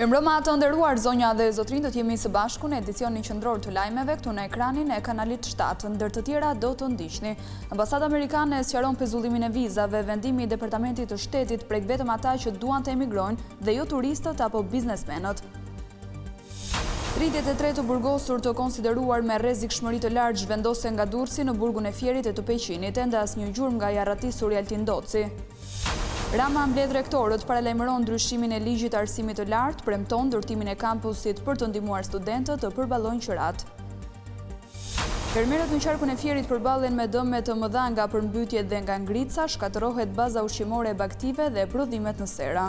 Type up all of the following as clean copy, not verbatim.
Mirëmbrëma të nderuar zonja dhe zotrinj, do të jemi së bashku në edicionin qendror të lajmeve këtu në ekranin e kanalit 7, ndër të tjera do të ndiqni. Ambasada amerikane sqaron pezullimin e vizave, vendimi i Departamentit të Shtetit prek vetëm ata që duan të emigrojnë dhe jo turistët apo biznesmenët. 33 të burgosur të konsideruar me rrezikshmëri të lartë zhvendose nga Durrësi në burgun e Fierit e të Peqinit, ende asnjë gjurmë nga i arratisur Altin Doci. Rama mbledh rektorët, paralajmëron ndryshimin e ligjit të arsimit të lartë, premton ndërtimin e kampusit për të ndihmuar studentët të përballojnë qërat. Fermerët në qarkun e Fierit përballen me dëme të mëdha nga përmbytjet dhe nga ngrica, shkatërrohet baza ushqimore e baktive dhe prodhimet në sera.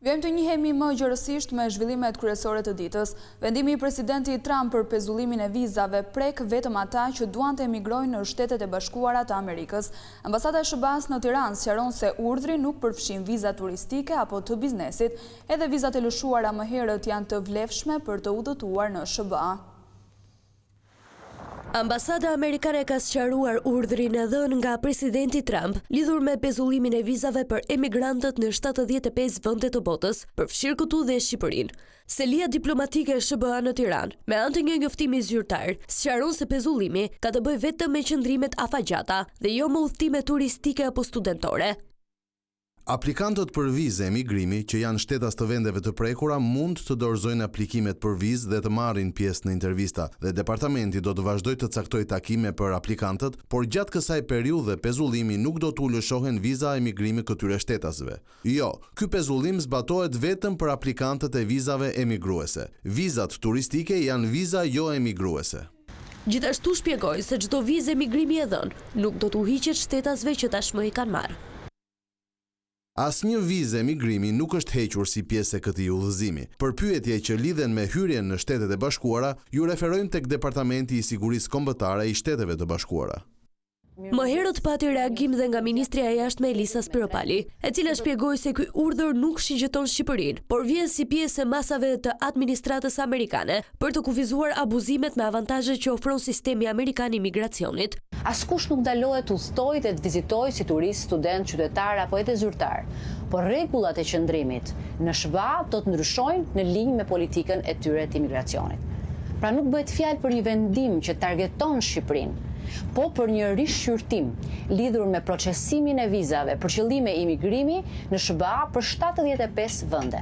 Vjem të njihemi më gjërësisht me zhvillimet kryesore të ditës. Vendimi i presidentit Trump për pezullimin e vizave prek vetëm ata që duan të emigrojnë në Shtetet e Bashkuara të Amerikës. Ambasada e SBA-s në Tiranë sqaron se urdhri nuk përfshin viza turistike apo të biznesit, edhe vizat e lëshuara më herët janë të vlefshme për të udhëtuar në SBA. Ambasada amerikane ka sqaruar urdhrin e dhënë nga presidenti Trump lidhur me pezullimin e vizave për emigrantët në 75 vende të botës, përfshirë këtu dhe Shqipërinë. Selia diplomatike e SBA në Tiranë, me anë të një njoftimi zyrtar, sqaron se pezullimi ka të bëjë vetëm me qëndrimet afagjata dhe jo me udhëtime turistike apo studentore. Aplikantët për vizë emigrimi që janë shtetas të vendeve të prekura mund të dorëzojnë aplikimet për vizë dhe të marrin pjesë në intervista dhe departamenti do të vazhdojë të caktojë takime për aplikantët, por gjatë kësaj periudhe pezullimi nuk do t'u lëshohen viza emigrimi këtyre shtetasve. Jo, ky pezullim zbatohet vetëm për aplikantët e vizave emigruese. Vizat turistike janë viza jo emigruese. Gjithashtu shpjegoi se çdo vizë emigrimi e dhënë nuk do t'u hiqet shtetasve që tashmë i kanë marrë. Asnjë vizë emigrimi nuk është hequr si pjesë e këtij udhëzimi. Për pyetje që lidhen me hyrjen në Shtetet e Bashkuara, ju referojmë tek Departamenti i Sigurisë Kombëtare i Shteteve të Bashkuara. Më herët pati reagim dhe nga ministria e jashtme Elisa Spiropali, e cila shpjegoi se ky urdhër nuk shigjeton Shqipërinë, por vjen si pjesë e masave të administratës amerikane për të kufizuar abuzimet me avantazhet që ofron sistemi amerikan i migracionit. Askush nuk dalohet të udhtojë dhe të vizitojë si turist, student, qytetar apo edhe zyrtar, por rregullat e qëndrimit në SBA do të ndryshojnë në linjë me politikën e tyre të imigracionit. Pra nuk bëhet fjalë për një vendim që targeton Shqipërinë, po për një rishqyrtim lidhur me procesimin e vizave për qëllime imigrimi në SBA për 75 vende,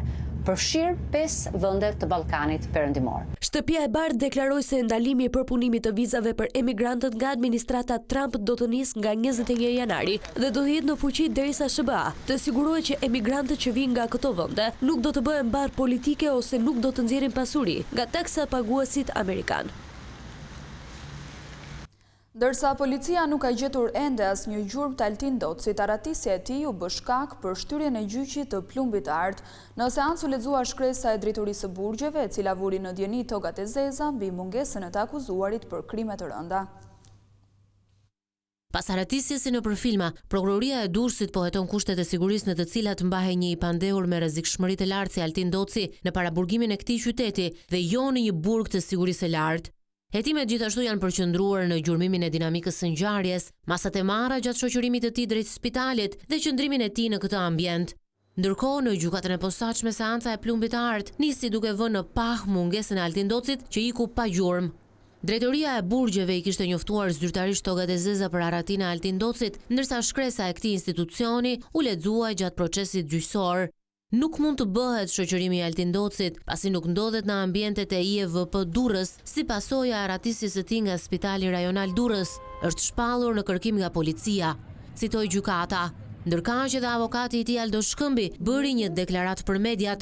përfshirë 5 vende të Ballkanit Perëndimor. Shtëpia e Bardhë deklaroi se ndalimi i përpunimit të vizave për emigrantët nga administrata Trump do të nisë nga 21 janari dhe do të jetë në fuqi derisa SBA të sigurohet që emigrantët që vijnë nga këto vende nuk do të bëhen barë politike ose nuk do të nxjerrin pasuri nga taksa paguesit amerikan. Ndërsa policia nuk ka gjetur ende asnjë gjurmë të Altin Docit, arratisja e tij u bë shkak për shtyrjen e gjyqit të Plumbit të Artë. Në seancë u lexua shkresa e drejtorisë së burgjeve, e cila vuri në djeni togat e zeza mbi mungesën e të akuzuarit për krime të rënda. Pas arratisjes si nëpër filma, prokuroria e Durrësit po heton kushtet e sigurisë në të cilat mbahej një i pandehur me rrezikshmëri të lartë si Altin Doci në paraburgimin e këtij qyteti dhe jo në një burg të sigurisë së lartë. Hetimet gjithashtu janë përqendruar në gjurmimin e dinamikës së ngjarjes, masat e marra gjatë shoqërimit të tij drejt spitalit dhe qëndrimin e tij në këtë ambient. Ndërkohë, në gjykatën e posaçme seanca e Plumbit të Artë nisi duke vënë në pah mungesën e Altin Docit që iku pa gjurmë. Drejtoria e burgjeve i kishte njoftuar zyrtarisht togat e zeza për arratinë e Altin Docit, ndërsa shkresa e këtij institucioni u lexua gjatë procesit gjyqësor. Nuk mund të bëhet shoqërimi i Altin Docit, pasi nuk ndodhet në ambientet e IEVP Durrës, si pasojë e arratisjes së tij nga Spitali Rajonal Durrës, është shpallur në kërkim nga policia, citoi gjykata. Ndërkaq edhe avokati i tij Aldo Shkëmbi bëri një deklaratë për mediat.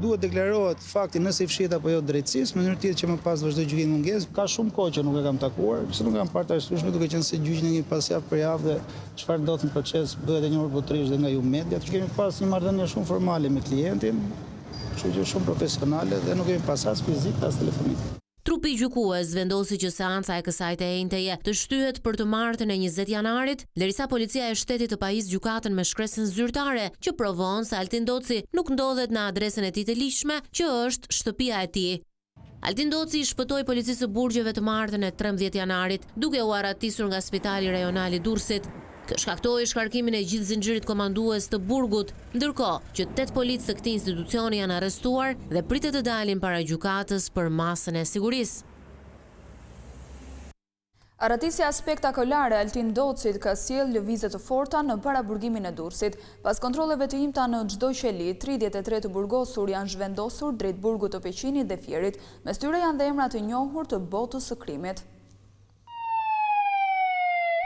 Duhet deklarohet fakti nëse i fshihet apo jo drejtësisë, në mënyrë tjetër që më pas vazhdoj gjykimi mungesë. Ka shumë kohë që nuk e kam takuar, pse nuk kam parë të arsyeshme, duke qenë se gjyqin e një pasjavë për javë dhe çfarë ndodh në proces bëhet e njohur botërisht dhe nga ju mediat. Kemi pas një marrëdhënie shumë formale me klientin, kështu që shumë profesionale dhe nuk kemi pas as fizik as telefonik. Trup Grupi gjykues vendosi që seanca e kësaj të enjteje të shtyhet për të martën e 20 janarit, derisa policia e shtetit të pajisë gjykatën me shkresën zyrtare që provon se Altin Doci nuk ndodhet në adresën e tij të ligjshme, që është shtëpia e tij. Altin Doci shpëtoi policisë së burgjeve të martën e 13 janarit, duke u arratisur nga Spitali Rajonal i Durrësit. Kjo shkaktoi shkarkimin e gjithë zinxhirit komandues të burgut, ndërkohë që 8 policë të këtij institucioni janë arrestuar dhe pritet të dalin para gjykatës për masën e sigurisë. Arratisja spektakolare e Altin Docit ka sjell lëvizje të forta në paraburgimin e Durrësit. Pas kontrolleve të imta në çdo qeli, 33 të burgosur janë zhvendosur drejt burgut të Peqinit dhe Fierit. Mes tyre janë dhe emra të njohur të botës së krimit.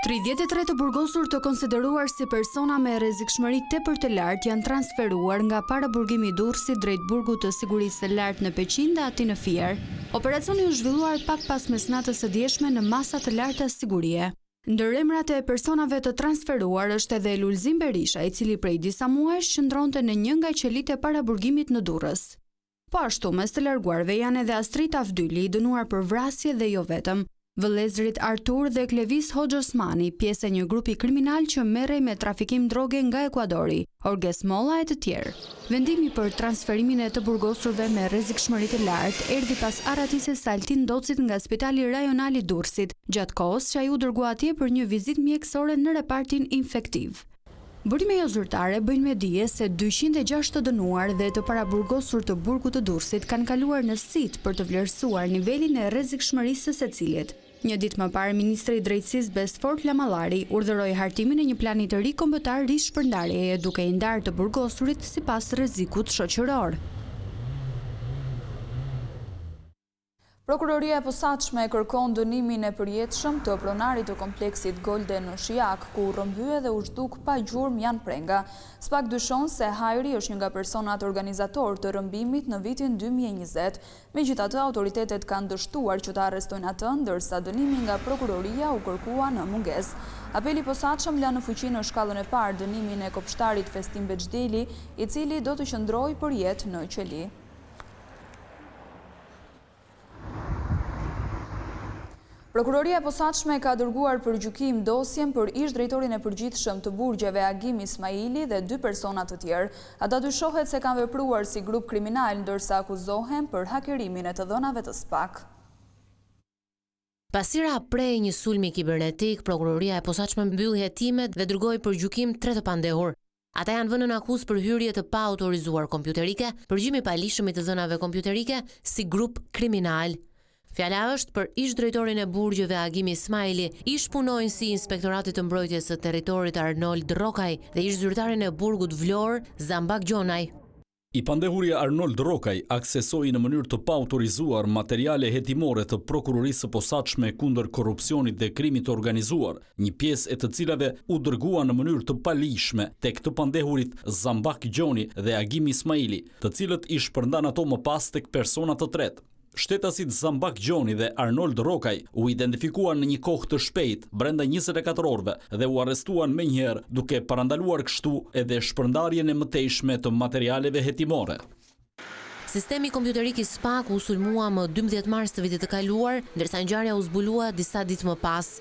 33 të burgosur të konsideruar si persona me rrezikshmëri tepër të lartë janë transferuar nga paraburgimi i Durrësit drejt burgut të sigurisë së lartë në Peqin dhe ati në Fier. Operacioni u zhvilluar pak pas mesnatës së dieshme në masa të larta sigurie. Ndër emrat e personave të transferuar është edhe Lulzim Berisha, i cili prej disa muajsh qëndronte në një nga qelitë e paraburgimit në Durrës. Po ashtu, mes të larguarve janë edhe Astrit Avdyli, i dënuar për vrasje dhe jo vetëm. Vëllezërit Artur dhe Klevis Hoxh Osmani, pjesë e një grupi kriminal që merrej me trafikim droge nga Ekuadori, Orges Molla e të tjerë. Vendimi për transferimin e të burgosurve me rrezikshmëri të lartë erdhi pas arratisjes së Altin Docit nga Spitali Rajonal i Durrësit, gjatë kohës që ai u dërgua atje për një vizitë mjekësore në repartin infektiv. Burime jo zyrtare bëjnë me dije se 206 të dënuar dhe të paraburgosur të burgut të Durrësit kanë kaluar në sit për të vlerësuar nivelin e rrezikshmërisë së secilit. Një ditë më parë, Ministri i Drejtësisë Besfort Lamallari urdhëroi hartimin e një plani të ri kombëtar rishpërndarjeje duke i ndarë të burgosurit sipas rrezikut shoqëror. Prokuroria e posaçme e kërkon dënimin e përjetshëm të pronarit të kompleksit Golden në Shijak, ku rrëmbye dhe u zhduk pa gjurmë Jan Prenga. Spak dyshon se Hajri është një nga personat organizator të rrëmbimit në vitin 2020. Megjithatë, autoritetet kanë dështuar që ta arrestojnë atë, ndërsa dënimi nga prokuroria u kërkua në mungesë. Apeli i posaçëm la në fuqi në shkallën e parë dënimin e kopshtarit Festim Bexhdeli, i cili do të qëndrojë përjetë në qeli. Prokuroria e posaçme ka dërguar për gjykim dosjen për ish-drejtorin e përgjithshëm të burgjeve Agim Ismaili dhe 2 persona të tjerë. Ata dyshohet se kanë vepruar si grup kriminal, ndërsa akuzohen për hakerimin e të dhënave të SPAK. Pasira prej një sulmi kibernetik, prokuroria e posaçme mbylli hetimet dhe dërgoi për gjykim 3 të pandehur. Ata janë vënë në akuzë për hyrje të pa autorizuar kompjuterike, përgjimi pa lishëm i të dhënave kompjuterike si grup kriminal. Fjala është për ish-drejtorin e burgjeve Agim Ismaili, ish-punojnë si Inspektoratit të Mbrojtjes së Territorit Arnold Rokaj dhe ish-zyrtarin e burgut Vlorë Zambak Gjonaj. I pandehuria Arnold Rokaj aksesoi në mënyrë të paautorizuar materiale hetimore të prokurorisë së posaçme kundër korrupsionit dhe krimit të organizuar, një pjesë e të cilave u dërgua në mënyrë të palishme tek të pandehurit Zambak Gjoni dhe Agim Ismaili, të cilët i shpërndan ato më pas tek persona të tretë. Shtetasit Zambak Gjoni dhe Arnold Rokaj u identifikuan në një kohë të shpejtë brenda 24 orëve dhe u arrestuan menjëherë, duke parandaluar kështu edhe shpërndarjen e mëtejshme të materialeve hetimore. Sistemi kompjuterik i SPAK u sulmua më 12 mars të vitit të kaluar, ndërsa ngjarja u zbulua disa ditë më pas.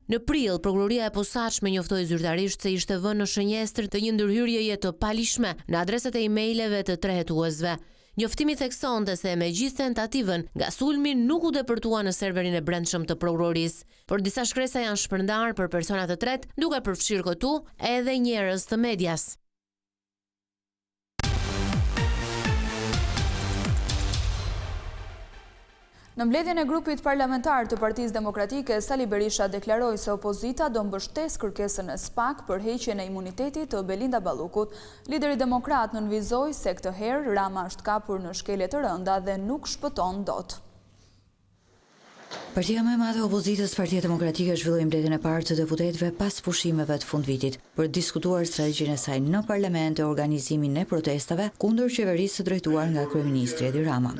Në prill, prokuroria e posaçme njoftoi zyrtarisht se ishte vënë në shënjestër të një ndërhyrjeje të palishme në adresat e emaileve të 3 hetuesve. Njoftimi theksonte se me gjithë tentativën nga sulmi nuk u depërtua në serverin e brendshëm të prokurorisë, por disa shkresa janë shpërndarë për persona të tretë, duke përfshirë këtu edhe njerëz të medias. Në mbledhjen e grupit parlamentar të Partisë Demokratike, Sali Berisha deklaroi se opozita do mbështesë kërkesën e SPAK për heqjen e imunitetit të Belinda Ballukut. Lideri demokrat nënvizoi se këtë herë Rama është kapur në shkelje të rënda dhe nuk shpëton dot. Partia më e madhe e opozitës, Partia Demokratike, zhvilloi mbledhjen e parë të deputetëve pas pushimeve të fundvitit për të diskutuar strategjinë e saj në parlament e organizimin e protestave kundër qeverisë së drejtuar nga kryeministri Edi Rama.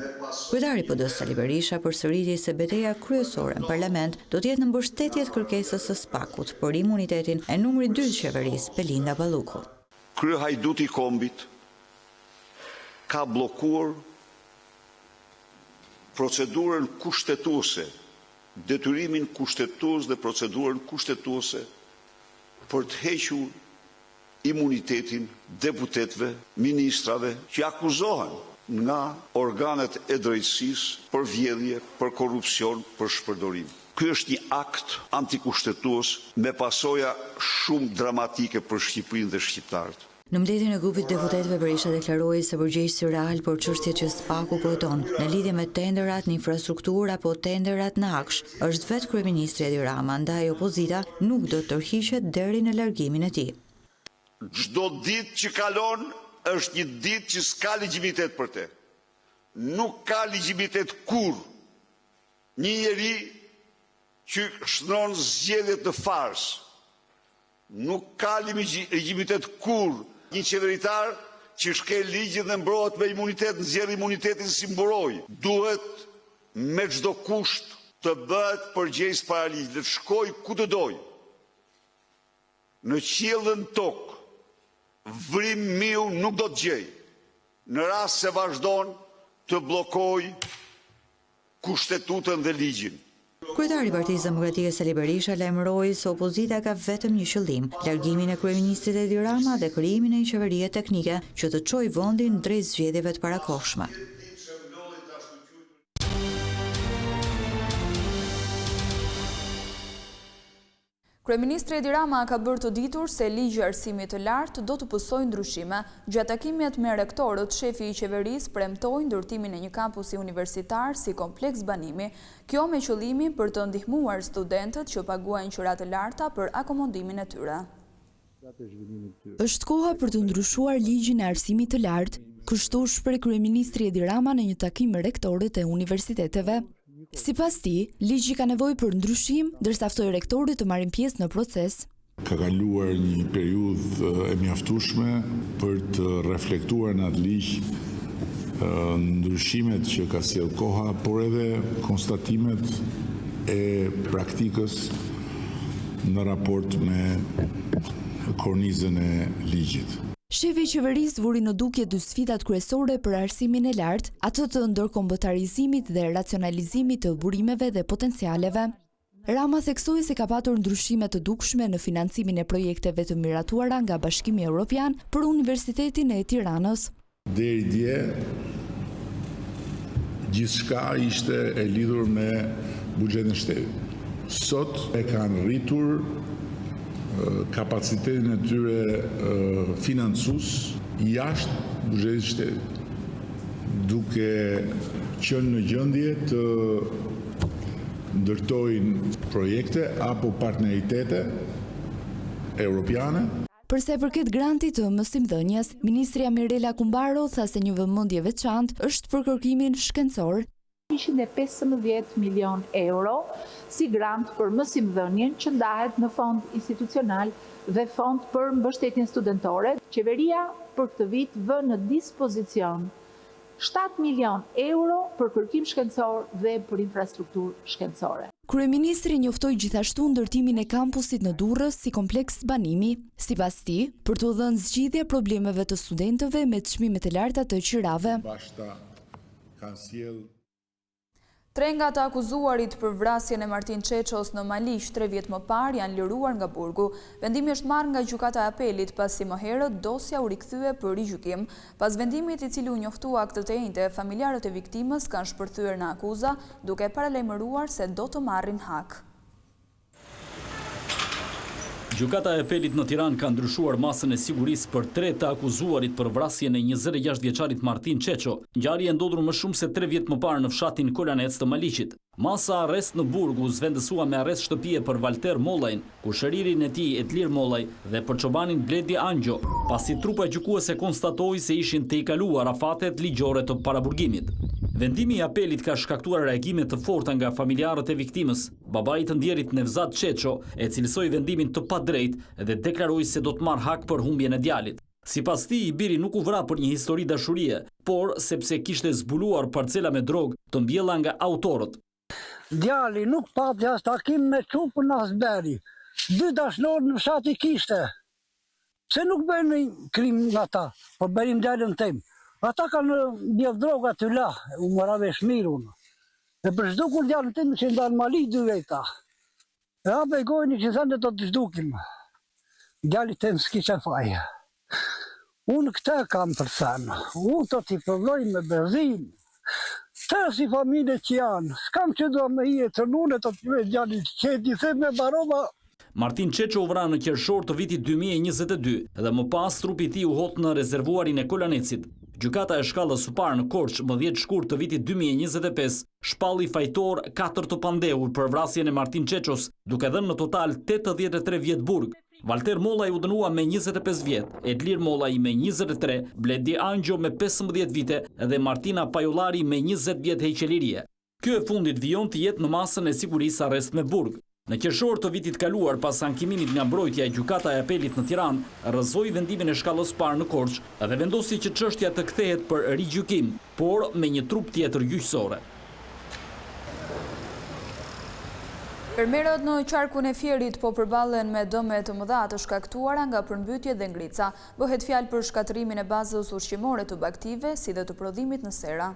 Kryetari i PD-s Sali Berisha përsëriti se betejë kryesore në parlament do të jetë në mbështetje të kërkesës së SPAK-ut për imunitetin e numrit 2 të qeverisë, Belinda Balluku. Kryehajduti i kombit ka bllokuar procedurën kushtetuese, detyrimin kushtetues dhe procedurën kushtetuese për të hequr imunitetin deputetëve, ministrave që akuzohen nga organet e drejtësisë për vjedhje, për korrupsion, për shpërdorim. Ky është një akt antikushtetues me pasoja shumë dramatike për Shqipërinë dhe shqiptarët. Në mbledhjen e grupit deputetëve, Berisha deklaroi se përgjegjësi real për çështjet që SPAK-u kujton në lidhje me tenderat në infrastrukturë apo tenderat në aksh është vetë kryeministri Edi Rama, ndaj opozita nuk do të tërhiqet deri në largimin e tij. Çdo ditë që kalon është një ditë që s'ka legjitimitet për te. Nuk ka legjitimitet kur një njeri që shndron zgjedhjet në fars. Nuk ka legjitimitet kur një qeveritar që shkel ligjin dhe mbrohet me imunitet, nxjerr imunitetin si mburoj. Duhet me çdo kusht të bëhet përgjegjës para ligjit, të shkoj ku të doj. Në qiell dhe në tokë, vrim miu nuk do të gjej. Në rast se vazhdon të bllokoj kushtetutën dhe ligjin. Kryetari i Partisë Demokratike Sali Berisha lajmëroi se opozita ka vetëm një qëllim: largimin e kryeministrit Edi Rama dhe krijimin e një qeverie teknike që të çojë vendin drejt zgjedhjeve të parakohshme. Kryeministri Edi Rama ka bërë të ditur se ligji i arsimit të lartë do të pësojë ndryshime. Gjatë takimit me rektorët, shefi i qeverisë premtoi ndërtimin e një kampusi universitar si kompleks banimi, kjo me qëllimin për të ndihmuar studentët që paguajnë qira të larta për akomodimin e tyre. Është koha për të ndryshuar ligjin e arsimit të lartë, kështu shpreh kryeministri Edi Rama në një takim me rektorët e universiteteve. Sipas tij, ligji ka nevojë për ndryshim, ndërsa ftoi rektorët të marrin pjesë në proces. Ka kaluar një periudhë e mjaftueshme për të reflektuar në atë ligj ndryshimet që ka sjell koha, por edhe konstatimet e praktikës në raport me kornizën e ligjit. Shefi i qeverisë vuri në dukje dy sfidat kryesore për arsimin e lartë, atë të ndërkombëtarizimit dhe racionalizimit të burimeve dhe potencialeve. Rama theksoi se ka patur ndryshime të dukshme në financimin e projekteve të miratuara nga Bashkimi Evropian për Universitetin e Tiranës. Deri dje, gjithçka ishte e lidhur me buxhetin e shtetit. Sot e kanë rritur kapacitetin e tyre financues jashtë buxhetit shtetit, duke qenë në gjendje të ndërtojnë projekte apo partneritete europiane. Përsa i përket grantit të mësimdhënies, ministria Mirela Kumbaro tha se një vëmendje veçantë është për kërkimin shkencor. 115 milion euro si grant për mësimdhënien që ndahet në fond institucional dhe fond për mbështetjen studentore. Qeveria për këtë vit vë në dispozicion 7 milion euro për kërkim shkencor dhe për infrastrukturë shkencore. Kryeministri njoftoi gjithashtu ndërtimin e kampusit në Durrës si kompleks banimi. Sipas tij, për të dhënë zgjidhje problemeve të studentëve me çmimet e larta të qirave. Tre nga të akuzuarit për vrasjen e Martin Çeços në Maliq 3 vjet më parë janë liruar nga burgu. Vendimi është marrë nga gjykata e apelit pasi më herët dosja u rikthye për rigjykim. Pas vendimit i cili u njoftua aktë të njëjtë, familjarët e viktimës kanë shpërthyer në akuza, duke paralajmëruar se do të marrin hak. Gjykata e apelit në Tiranë ka ndryshuar masën e sigurisë për 3 të akuzuarit për vrasjen e 26 vjeçarit Martin Çeço. Ngjarja ndodhur më shumë se 3 vjet më parë në fshatin Kolanec të Maliqit. Masa arrest në burg u zvendësua me arrest shtëpie për Valter Mollajn, kushëririn e tij Etlir Mollaj dhe për çobanin Bledi Angjo, pasi trupa gjykuese konstatoi se ishin të i kaluar afatet ligjore të paraburgimit. Vendimi i apelit ka shkaktuar reagime të forta nga familjarët e viktimës. Babai të ndjerit Nevzat Çeço e cilësoi vendimin të padrejtë dhe deklaroi se do të marrë hak për humbjen e djalit. Sipas tij, i biri nuk u vra për një histori dashurie, por sepse kishte zbuluar parcela me drogë të mbjella nga autorët. Djali nuk pati as takim me çupën as beri. 2 dashnorë në fshat i kishte. Se nuk bën një krim nga ta, po bërim djalin tim. Ata kanë bjell droga të la, u mora vesh mirë unë. Dhe për çdo kur djalën tim që ndan Mali 2 veta. E hape gojnë që thënë do të zhdukim. Djalit tim s'kisha faja. Unë këta kam për thënë. Unë të t'i provoj me benzin. Të si familje që janë. S'kam që do me jetë, unë të t'pëve djalit qeti, them me barova. Martin Çeço u vra në qershor të vitit 2022 dhe më pas trupi i tij u hot në rezervuarin e Kolanecit. Gjykata e shkallës së parë në Korçë më 10 shkurt të vitit 2025 shpalli fajtor 4 të pandehur për vrasjen e Martin Çeços, duke dhënë në total 83 vjet burg. Valter Mollaj u dënua me 25 vjet, Edlir Mollaj me 23, Bledi Angjo me 15 vite dhe Martina Pajullari me 20 vjet heqëlirie. Ky e fundit vijon të jetë në masën e sigurisë arrest me burg. Në qershor të vitit kaluar, pas ankimimit nga mbrojtja e gjykata e apelit në Tiranë, rrëzoi vendimin e shkallës parë në Korçë dhe vendosi që çështja të kthehet për rigjykim, por me një trup tjetër gjyqësore. Fermerët në qarkun e Fierit po përballen me dëme të mëdha të shkaktuara nga përmbytje dhe ngrica. Bëhet fjalë për shkatërimin e bazës ushqimore të baktive, si dhe të prodhimit në sera.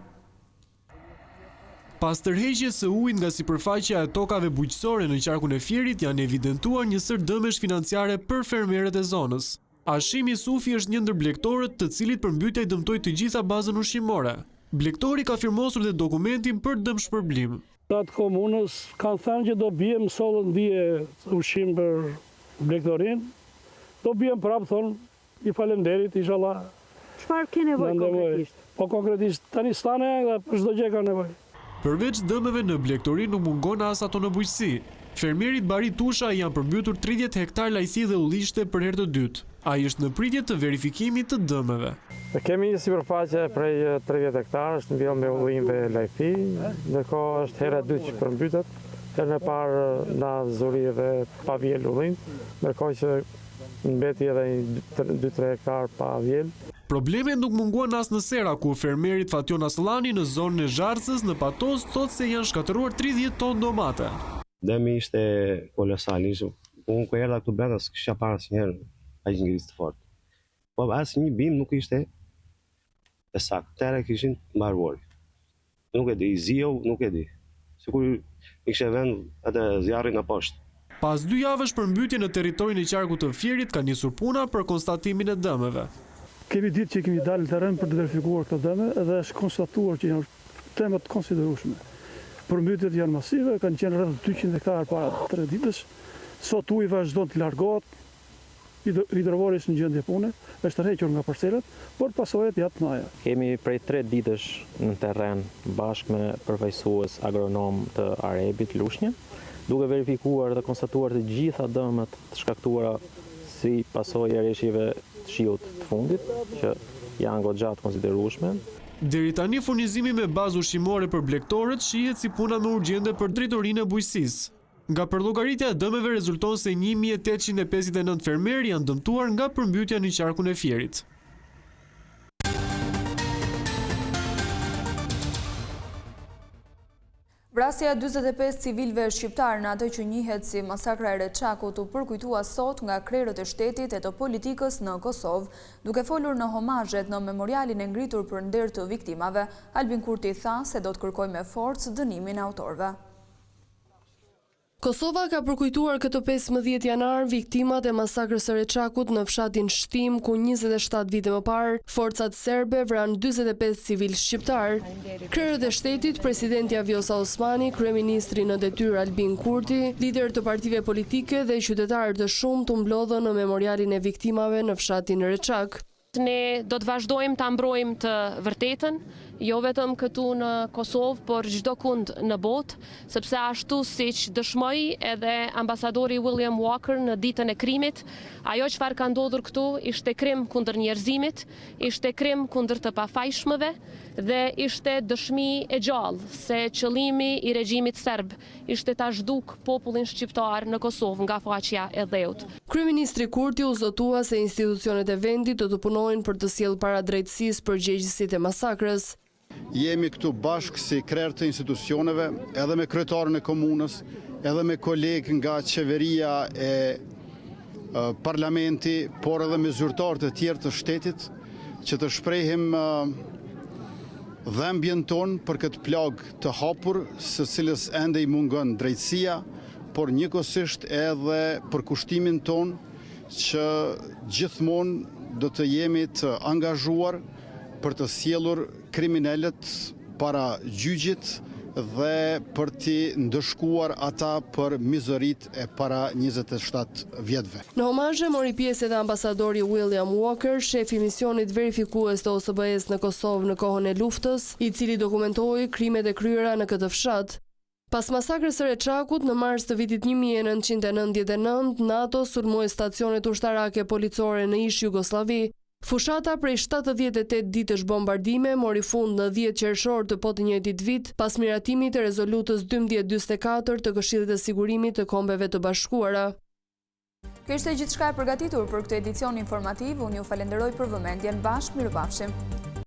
Pas tërheqjes së ujit nga sipërfaqja e tokave bujqësore në qarkun e Fierit, janë evidentuar një sër dëmesh financiare për fermerët e zonës. Ashimi Sufi është një ndër blegtorët të cilit përmbytja i dëmtoi të gjitha bazën ushqimore. Blegtori ka firmosur dhe dokumentin për dëmshpërblim. Atë komunës kanë thënë që do bjem sollën dije ushqim për blegtorin, do bjem prapë, thonë, i falemderit, inshallah. Çfarë ke nevojë konkretisht? Po konkretisht tani stane dhe për çdo gjë ka nevojë. Përveç dëmeve në blegtori nuk mungon as ato në bujqësi. Fermerit Bari Tusha janë përmbytur 30 hektar lajthi dhe ullishte për herë të dytë. Ai është në pritje të verifikimit të dëmeve. Kemi një sipërfaqe prej 30 hektar, është mbjellë me ullim dhe lajthi, ndërkohë është hera e dytë që përmbytet. Herën e parë nga zuri dhe pa vjel ullim, ndërkohë që mbeti edhe 2-3 hektar pa vjel. Problemet nuk munguan as në sera, ku fermerit Fatjon Aslani në zonën e Zharcës në Patos thotë se janë shkatëruar 30 ton domate. Dëmi ishte kolosal, unë ku erdha këtu brenda s'kisha parë asnjëherë aq ngritje të fortë. Po asnjë bim nuk ishte e saktë, tëra kishin mbaruar. Nuk e di, ziu nuk e di. Sikur i kishte vënë atë zjarrin në poshtë. Pas 2 javësh përmbytje në territorin e qarkut të Fierit ka nisur puna për konstatimin e dëmeve. Kemi ditë që kemi dalë në terren për të verifikuar këto dëme dhe është konstatuar që janë tema të konsiderueshme. Përmbytjet janë masive, kanë qenë rreth 200 hektar para 3 ditësh. Sot uji vazhdon të largohet, hidrovori është në gjendje pune, është tërhequr nga parcelat, por pasojat janë të mëdha. Kemi prej 3 ditësh në terren bashkë me përfaqësues agronom të Arebit Lushnjë, duke verifikuar dhe konstatuar të gjitha dëmet të shkaktuara si pasojë e rreshjeve të shiut të fundit, që janë goxha të konsiderueshme. Deri tani furnizimi me bazë ushqimore për blegtorët shihet si puna më urgjente për drejtorinë e bujqësisë. Nga përllogëritja e dëmeve rezulton se 1859 fermerë janë dëmtuar nga përmbytja në qarkun e Fierit. Vrasja 45 civilëve shqiptar në atë që njihet si masakra e Reçakut u përkujtua sot nga krerët e shtetit e të politikës në Kosovë, duke folur në homazhet në memorialin e ngritur për nder të viktimave. Albin Kurti tha se do të kërkojë me forcë dënimin e autorëve. Kosova ka përkujtuar këtë 15 janar viktimat e masakrës së Reçakut në fshatin Shtim, ku 27 vite më parë forcat serbe vranë 45 civil shqiptar. Krerët e shtetit, presidenti Vjosa Osmani, kryeministri në detyrë Albin Kurti, lider të partive politike dhe qytetarë të shumtë u mblodhën në memorialin e viktimave në fshatin Reçak. Ne do të vazhdojmë të ambrojmë të vërtetën, jo vetëm këtu në Kosovë, por çdo kund në botë, sepse ashtu siç dëshmoi edhe ambasadori William Walker në ditën e krimit, ajo çfarë ka ndodhur këtu ishte krim kundër njerëzimit, ishte krim kundër të pafajshmëve dhe ishte dëshmi e gjallë se qëllimi i regjimit serb ishte ta zhduk popullin shqiptar në Kosovë nga faqja e dheut. Kryeministri Kurti u zotua se institucionet e vendit do të punojnë për të sjellë para drejtësisë përgjegjësitë e masakrës. Jemi këtu bashkë si krerë të institucioneve, edhe me kryetarën e komunës, edhe me kolegë nga qeveria e parlamenti, por edhe me zyrtarët e tjerë të shtetit, që të shprehim dhembjen tonë për këtë plagë të hapur, së cilës ende i mungon drejtësia, por njëkohësisht edhe për kushtimin tonë që gjithmonë do të jemi të angazhuar për të sjellur kriminalët para gjyqit dhe për t'i ndëshkuar ata për mizorit e para 27 vjetëve. Në homazhe mori pjesë edhe ambasadori William Walker, shefi misionit verifikues të OSBE-s në Kosovë në kohën e luftës, i cili dokumentoi krimet e kryera në këtë fshat. Pas masakrës së Reçakut në mars të vitit 1999, NATO sulmoi stacionet ushtarake policore në ish Jugosllavi. Fushata prej 78 ditësh bombardime mori fund në 10 qershor të po të njëjtit vit, pas miratimit të rezolutës 1244 të Këshillit të Sigurimit të Kombeve të Bashkuara. Kjo ishte gjithçka e përgatitur për këtë edicion informativ. Unë ju falenderoj për vëmendjen. Bashkë mirupafshim.